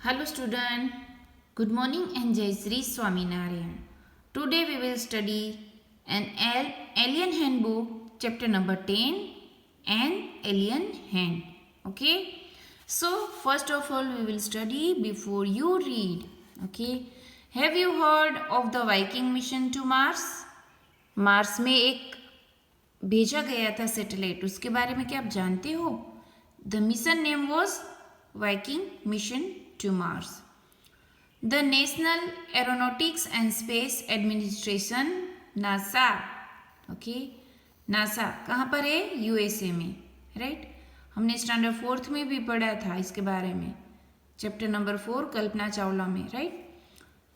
Hello student, good morning and Jai Sri Swaminarayan. Today we will study an alien handbook chapter number 10 an alien hand. Okay, so first of all we will study before you read. Okay, have you heard of the Viking mission to Mars? Mars में एक भेजा गया था satellite, उसके बारे में क्या आप जानते हो? The mission name was Viking mission to Mars. The National Aeronautics and Space Administration NASA, okay, NASA कहाँ पर है? यूएसए में, राइट. हमने स्टैंडर्ड 4th में भी पढ़ा था इसके बारे में, चैप्टर नंबर 4 कल्पना चावला में, right.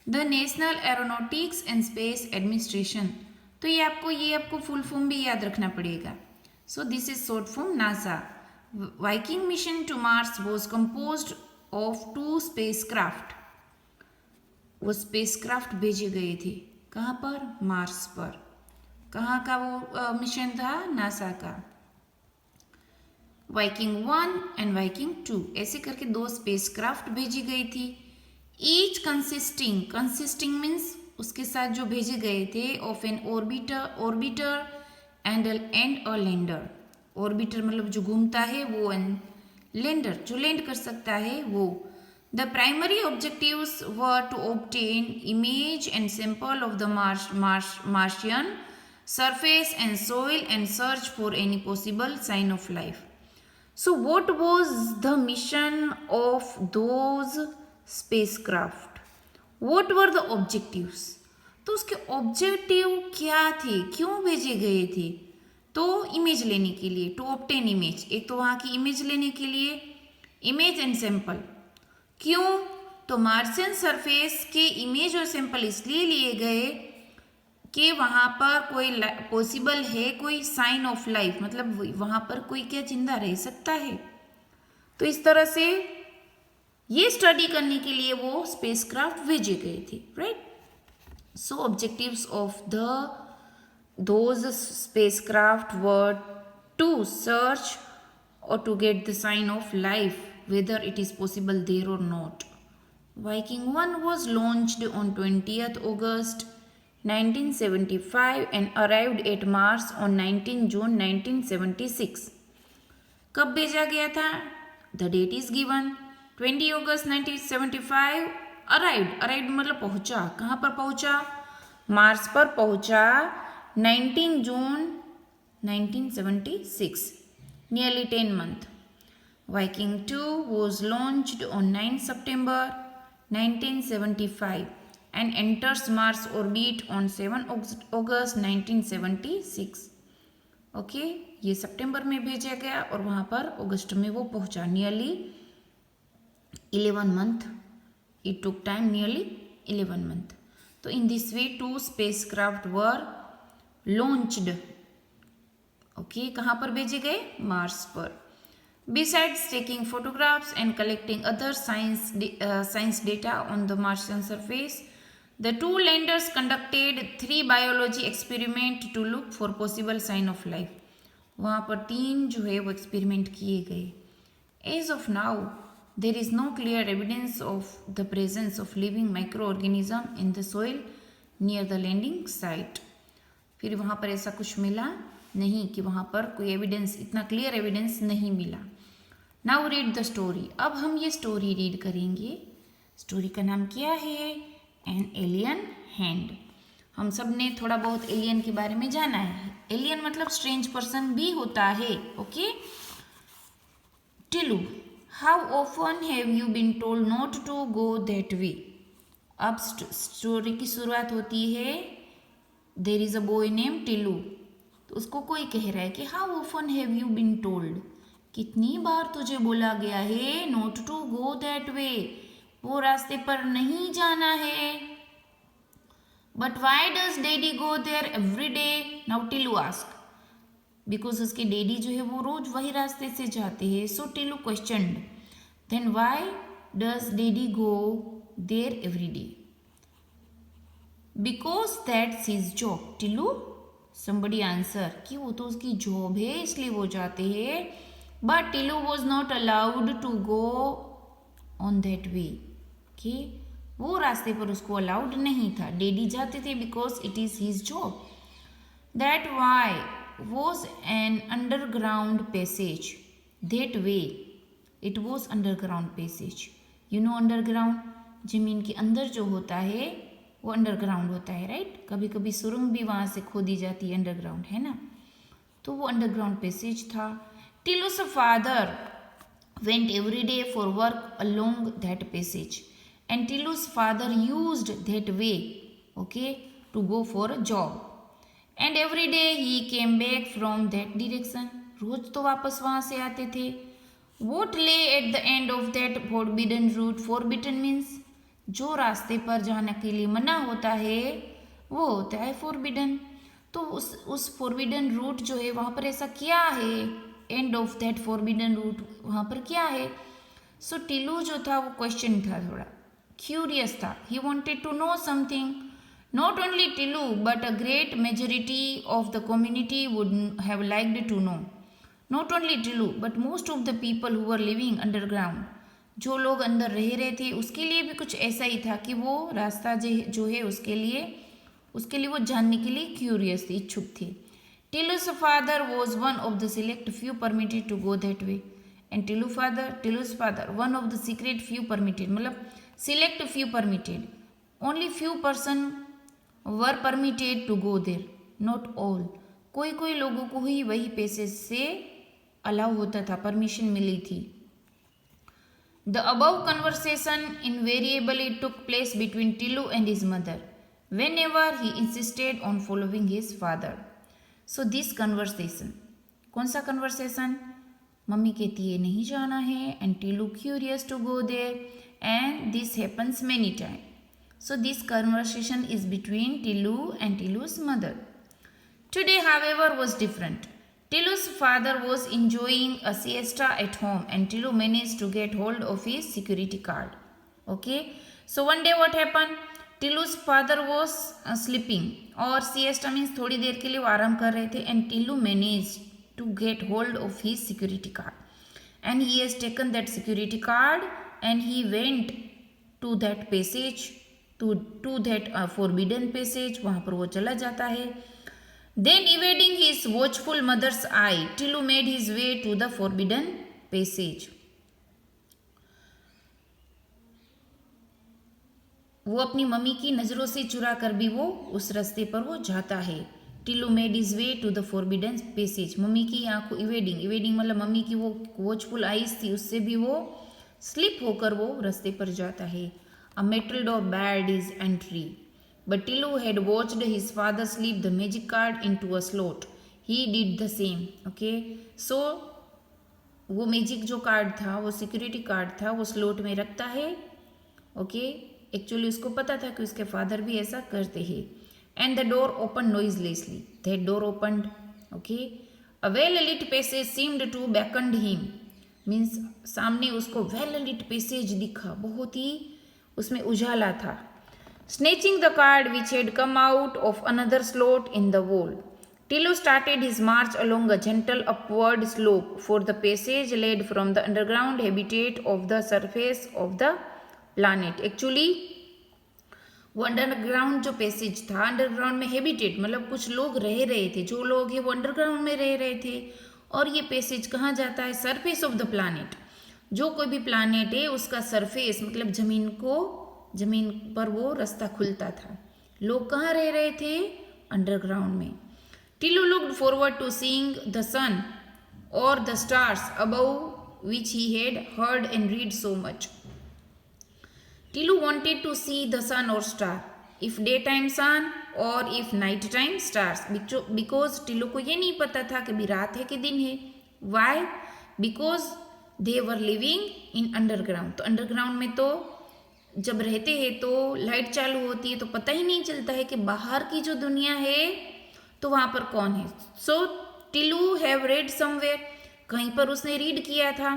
The National Aeronautics and Space Administration, तो ये आपको फुल फॉर्म भी याद रखना पड़ेगा. So this is short form NASA. Viking mission to Mars was composed of 2 spacecraft. वो स्पेसक्राफ्ट भेजे गए थे कहाँ पर? मार्स पर. कहाँ का वो मिशन था? नासा का. वाइकिंग 1 एंड वाइकिंग 2 ऐसे करके 2 स्पेसक्राफ्ट भेजी गई थी. ईच कंसिस्टिंग मीन्स उसके साथ जो भेजे गए थे of an orbiter and a lander. Orbiter मतलब जो घूमता है वो, एंड लैंडर जो लैंड कर सकता है वो. The primary objectives were to obtain image and sample of the Martian surface and soil and search for any possible sign of life. So what was the mission of those spacecraft? What were the objectives? तो उसके objective क्या थे, क्यों भेजे गए थे? तो image लेने के लिए, टू ऑब्टेन इमेज, एक तो वहाँ की इमेज लेने के लिए, इमेज एंड सैंपल. क्यों? तो मार्शियन सरफेस के इमेज और सैंपल इसलिए लिए गए कि वहाँ पर कोई पॉसिबल है कोई साइन ऑफ लाइफ, मतलब वहाँ पर कोई क्या जिंदा रह सकता है. तो इस तरह से ये स्टडी करने के लिए वो स्पेसक्राफ्ट भेजे गए थे, right. So objectives of those spacecraft were to search or to get the sign of life, whether it is possible there or not. Viking 1 was launched on 20th August 1975 and arrived at Mars on 19 June 1976. कब भेजा गया था? The date is given 20 August 1975. Arrived मतलब पहुंचा. कहाँ पर पहुंचा? Mars पर पहुंचा 19 जून 1976. Nearly 10 months. Viking 2 was launched on 9 September 1975 and enters Mars orbit on 7 August 1976. Okay, ये सितंबर में भेजा गया और वहाँ पर अगस्त में वो पहुँचा. Nearly 11 months. It took time nearly 11 months. तो in this way 2 spacecraft were launched. Okay, कहाँ पर भेजे गए? मार्स पर. Besides taking photographs and collecting other science data on the Martian surface, the 2 landers conducted 3 biology experiments to look for possible sign of life. वहाँ पर 3 जो है वो एक्सपेरिमेंट किए गए. As of now, there is no clear evidence of the presence of living microorganism in the soil near the landing site. फिर वहाँ पर ऐसा कुछ मिला नहीं कि वहाँ पर कोई एविडेंस, इतना क्लियर एविडेंस नहीं मिला. Now read the story. अब हम ये स्टोरी रीड करेंगे. स्टोरी का नाम क्या है? An alien hand. हम सब ने थोड़ा बहुत एलियन के बारे में जाना है. एलियन मतलब स्ट्रेंज पर्सन भी होता है. Okay, Tilu, how often have you been told not to go that way. अब स्टोरी की शुरुआत होती है. There is a boy name Tilu. तो उसको कोई कह रहा है कि how often have you been told, कितनी बार तुझे बोला गया है not to go that way, वो रास्ते पर नहीं जाना है. But why does daddy go there every day? Now Tilu ask. Because उसके डैडी जो है वो रोज वही रास्ते से जाते हैं. So Tilu questioned, then why does daddy go there every day? Because that's his job. Tilu, somebody answer कि वो तो उसकी जॉब है इसलिए वो जाते हैं. But Tilu was not allowed to go on that way. कि वो रास्ते पर उसको अलाउड नहीं था। डैडी जाते थे because it is his job. That why was an underground passage that way, it was underground passage. You know underground, जमीन के अंदर जो होता है वो अंडरग्राउंड होता है, राइट। कभी कभी सुरंग भी वहाँ से खोदी जाती है, अंडरग्राउंड है ना, तो वो अंडरग्राउंड पैसेज था। टिलू's father went every day for work along that passage, and Tilu's father used that way, okay, to go for a job, and every day he came back from that direction. रोज तो वापस वहाँ से आते थे। What lay at the end of that forbidden route? Forbidden means जो रास्ते पर जाने के लिए मना होता है वो होता है forbidden। तो उस forbidden route जो है वहाँ पर ऐसा क्या है, end of that forbidden route वहाँ पर क्या है। सो टिलू जो था वो क्वेश्चन था, थोड़ा क्यूरियस था। He wanted to know something. Not only Tilu but a great majority of the community would have liked to know. Not only Tilu but most of the people who are living underground, जो लोग अंदर रह रहे थे उसके लिए भी कुछ ऐसा ही था कि वो रास्ता जो है उसके लिए वो जानने के लिए क्यूरियस थे, इच्छुक थे। Tilu's father was one of the select few permitted to go that way. And Tilu's father, one of the secret few permitted, मतलब select few permitted. Only few person were permitted to go there, not all. कोई कोई लोगों को ही वही passage से allow होता था, permission मिली थी। The above conversation invariably took place between Tilu and his mother, whenever he insisted on following his father. So this conversation, कौन सा कन्वर्सेशन, मम्मी कहती है नहीं जाना है, and Tilu curious to go there, and this happens many time. So this conversation is between Tilu and टिलू's mother. Today however was different. टिलू's father was enjoying a siesta at home and Tilu managed to get hold of his security card. Okay, so one day what happened? टिलू's father was sleeping, और siesta means थोड़ी देर के लिए वो आराम कर रहे थे, and Tilu manage to get hold of his security card and he has taken that security card and he went to that passage, to that forbidden passage, वहाँ पर वो चला जाता है। Then evading his watchful mother's eye, Tilu made his way to the forbidden passage. वो अपनी mummy की नज़रों से चुरा कर भी वो उस रास्ते पर वो जाता है। Tilu made his way to the forbidden passage, mummy की आंखों इवेडिंग मतलब मम्मी की वो वॉचफुल आइज थी, उससे भी वो स्लिप होकर वो रास्ते पर जाता है। A metal door barred his entry, but Tilu had watched his father slip the magic card into a slot, he did the same. Okay, so वो मैजिक जो कार्ड था, वो सिक्योरिटी कार्ड था, वो स्लॉट में रखता है। ओके, एक्चुअली उसको पता था कि उसके फादर भी ऐसा करते हैं। And the door open noiselessly, that door opened. Okay, a well lit passage seemed to beckon him, means सामने उसको वेल लिट पैसेज दिखा, बहुत ही उसमें उजाला था। Snatching the card which had come out of another slot in the wall, Tilu started his march along a gentle upward slope, for the passage led from the underground habitat of the surface of the planet. Actually वो underground जो passage था, underground में habitat मतलब कुछ लोग रह रहे थे, जो लोग हैं वो अंडरग्राउंड में रह रहे थे, और ये पैसेज कहाँ जाता है, सरफेस ऑफ द प्लानिट। जो कोई भी प्लानिट है उसका सरफेस मतलब जमीन पर वो रास्ता खुलता था। लोग कहाँ रह रहे थे, अंडरग्राउंड में। Tilu looked forward to seeing the sun और the stars above which he had heard and read so much. Tilu wanted to see the sun or star, if daytime sun or if nighttime stars, because Tilu को ये नहीं पता था कि भी रात है कि दिन है। Why? Because they were living in underground. तो अंडरग्राउंड में तो जब रहते हैं तो लाइट चालू होती है तो पता ही नहीं चलता है कि बाहर की जो दुनिया है तो वहाँ पर कौन है। So Tilu have read somewhere, कहीं पर उसने रीड किया था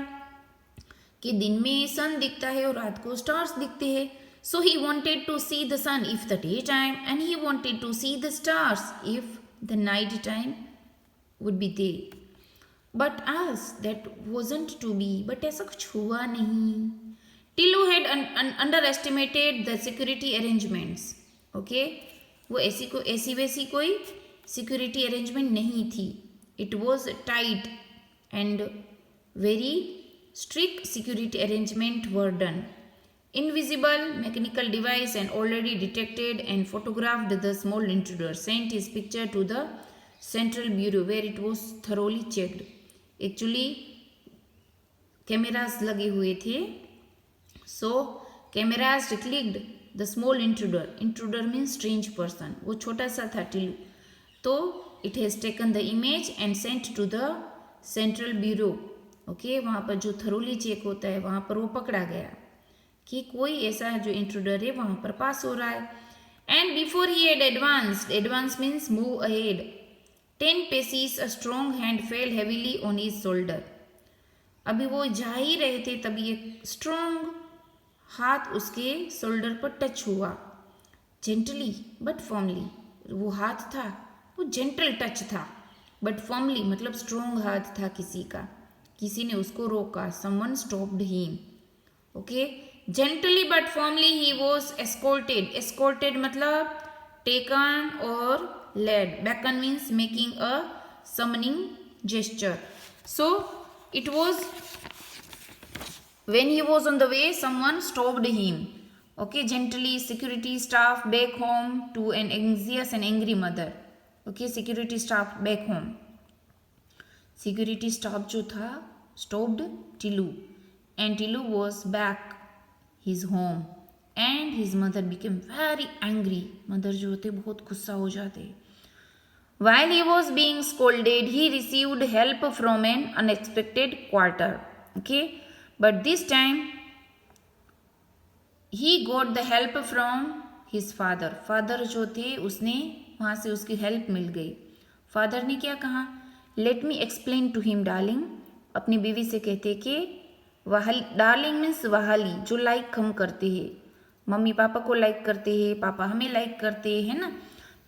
कि दिन में सन दिखता है और रात को स्टार्स दिखते हैं। So he wanted to see the sun if the day time and he wanted to see the stars if the night time would be there, but as that wasn't to be, but ऐसा कुछ हुआ नहीं। Tillu had underestimated the security arrangements. Okay, वो ऐसी वैसी कोई security arrangement नहीं थी. It was tight and very strict security arrangement were done. Invisible mechanical device and already detected and photographed the small intruder. Sent his picture to the central bureau where it was thoroughly checked. Actually cameras लगे हुए थे. So cameras clicked the small intruder. Intruder means strange person. वो छोटा सा था टिल्लू. तो it has taken the image and sent to the central bureau. Okay, वहाँ पर जो थरोली चेक होता है वहाँ पर वो पकड़ा गया कि कोई ऐसा जो इंट्रूडर है वहाँ पर पास हो रहा है. And before he had advance means move ahead 10 paces a strong hand fail heavily on his shoulder. अभी वो जा ही रहे थे तभी एक स्ट्रॉन्ग हाथ उसके शोल्डर पर टच हुआ. Gently but firmly. वो हाथ था वो जेंटल टच था, बट फर्मली मतलब स्ट्रॉन्ग हाथ था किसी ने उसको रोका. Someone stopped him. Okay, gently but firmly he was escorted. Escorted मतलब टेकन और led. Beckon means making a summoning gesture. So it was when he was on the way someone stopped him. Okay, gently security staff back home to an anxious and angry mother. Okay, security staff back home. Security staff जो था stopped Tilu and Tilu was back his home and his mother became very angry. Mother जो होते बहुत गुस्सा हो जाते. While he was being scolded, he received help from an unexpected quarter. Okay, but this time he got the help from his father. Father जो थे उसने वहाँ से उसकी हेल्प मिल गई. फादर ने क्या कहा? Let me explain to him darling. अपनी बीवी से कहते कि डार्लिंग मीन्स वहाली, जो लाइक हम करते हैं. मम्मी पापा को लाइक करते हैं, पापा हमें लाइक करते हैं ना.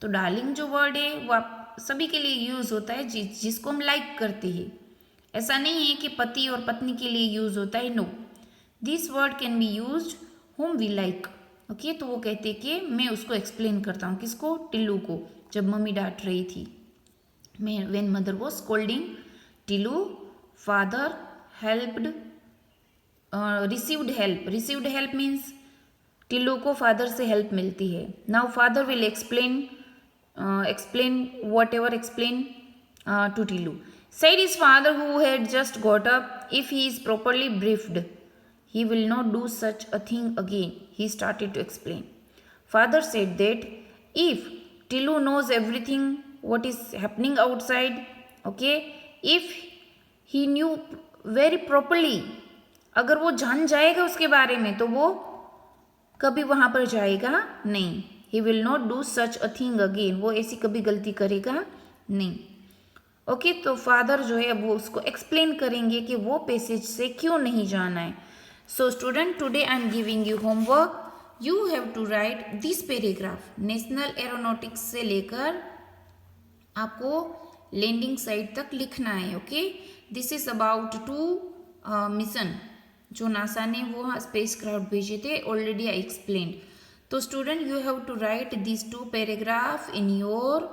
तो डार्लिंग जो वर्ड है वो आप सभी के लिए यूज़ होता है जिसको हम लाइक करते हैं. ऐसा नहीं है कि पति और पत्नी के लिए यूज़ होता है. No, this word can be used whom we like. ओके, तो वो कहते कि मैं उसको एक्सप्लेन करता हूँ. किसको? टिल्लू को. जब मम्मी डांट रही थी. when mother was scolding Tilu, father helped, received help means Tillu को फादर से हेल्प मिलती है. Now father will explain to Tilu. Said his father who had just got up, if he is properly briefed he will not do such a thing again. He started to explain. Father said that if Tilu knows everything what is happening outside, okay, if he knew very properly, अगर वो जान जाएगा उसके बारे में तो वो कभी वहाँ पर जाएगा नहीं. He will not do such a thing again. वो ऐसी कभी गलती करेगा नहीं. ओके, तो फादर जो है अब वो उसको एक्सप्लेन करेंगे कि वो पैसेज से क्यों नहीं जाना है. So student, today I am giving you homework. You have to write this paragraph. National aeronautics से लेकर आपको लैंडिंग साइट तक लिखना है. Okay, this is about 2 mission जो नासा ने वो स्पेस क्राफ्ट भेजे थे. Already I explain. तो student, you have to write this 2 paragraph in your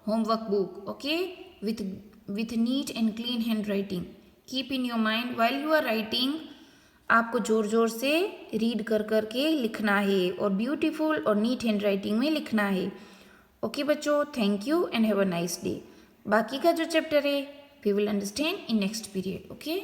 homework book. Okay, with neat and clean handwriting. Keep in your mind while you are writing, आपको जोर जोर से read कर के लिखना है और ब्यूटीफुल और नीट हैंड राइटिंग में लिखना है. ओके बच्चों, thank you and have a nice day. बाकी का जो चैप्टर है we will understand in next period. Okay.